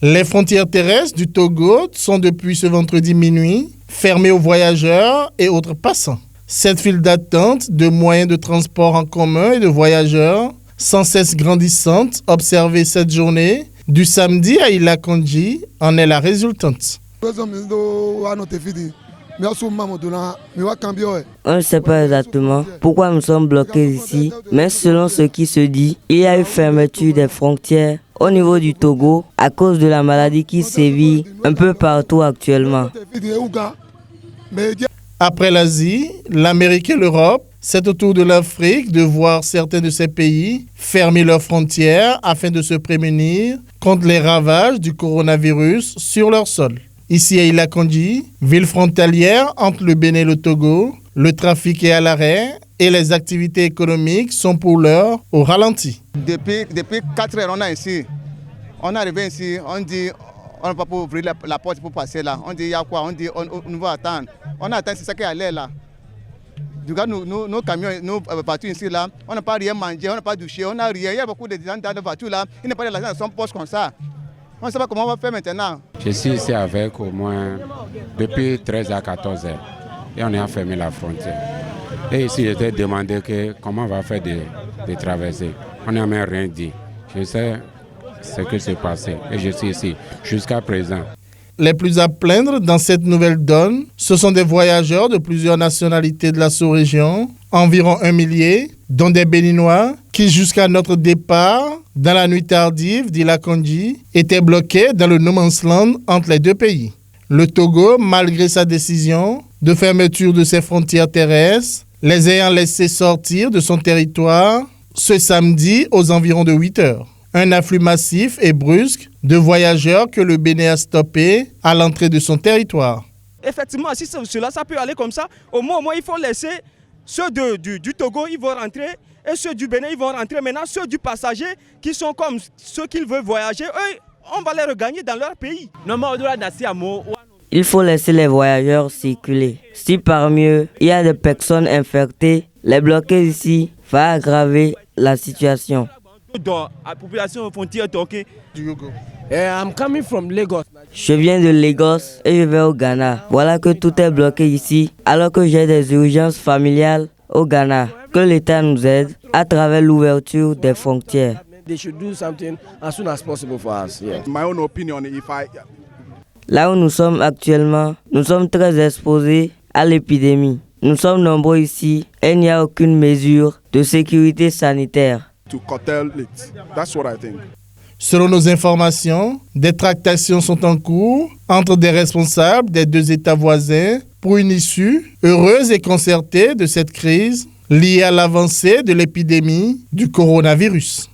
Les frontières terrestres du Togo sont depuis ce vendredi minuit fermées aux voyageurs et autres passants. Cette file d'attente de moyens de transport en commun et de voyageurs, sans cesse grandissante, observée cette journée, du samedi à Ila-Kondji, en est la résultante. On ne sait pas exactement pourquoi nous sommes bloqués ici, mais selon ce qui se dit, il y a eu fermeture des frontières au niveau du Togo à cause de la maladie qui sévit un peu partout actuellement. Après l'Asie, l'Amérique et l'Europe, c'est au tour de l'Afrique de voir certains de ces pays fermer leurs frontières afin de se prémunir contre les ravages du coronavirus sur leur sol. Ici à Ila-Kondji, ville frontalière entre le Bénin et le Togo, le trafic est à l'arrêt et les activités économiques sont pour l'heure au ralenti. Depuis 4 heures, on est ici. On est arrivé ici, on dit on ne peut pas ouvrir la porte pour passer là. On dit il y a quoi? On dit on va attendre. On attend, c'est ça qui est allé là. Du coup, nos camions, nos voitures ici là, on n'a pas rien mangé, on n'a pas douché, on n'a rien. Il y a beaucoup de gens dans la voiture là, ils n'ont pas de l'argent dans son poche comme ça. On ne sait pas comment on va faire maintenant. Je suis ici avec au moins depuis 13 à 14 heures et on a fermé la frontière. Et ici, j'étais demandé comment on va faire des traversées. On n'a même rien dit. Je sais ce qui s'est passé et je suis ici jusqu'à présent. Les plus à plaindre dans cette nouvelle donne, ce sont des voyageurs de plusieurs nationalités de la sous-région, environ 1 millier, dont des Béninois, qui jusqu'à notre départ, dans la nuit tardive d'Ila-Kondji, étaient bloqués dans le no man's land entre les deux pays. Le Togo, malgré sa décision de fermeture de ses frontières terrestres, les ayant laissés sortir de son territoire ce samedi aux environs de 8 heures. Un afflux massif et brusque de voyageurs que le Bénin a stoppé à l'entrée de son territoire. Effectivement, si cela ça peut aller comme ça, au moins il faut laisser ceux du Togo, ils vont rentrer, et ceux du Bénin, ils vont rentrer. Maintenant, ceux du passager, qui sont comme ceux qui veulent voyager, eux, on va les regagner dans leur pays. Il faut laisser les voyageurs circuler. Si parmi eux, il y a des personnes infectées, les bloquer ici va aggraver la situation. Je viens de Lagos et je vais au Ghana. Voilà que tout est bloqué ici, alors que j'ai des urgences familiales au Ghana. Que l'État nous aide à travers l'ouverture des frontières. Là où nous sommes actuellement, nous sommes très exposés à l'épidémie. Nous sommes nombreux ici et il n'y a aucune mesure de sécurité sanitaire. Selon nos informations, des tractations sont en cours entre des responsables des deux États voisins pour une issue heureuse et concertée de cette crise liée à l'avancée de l'épidémie du coronavirus.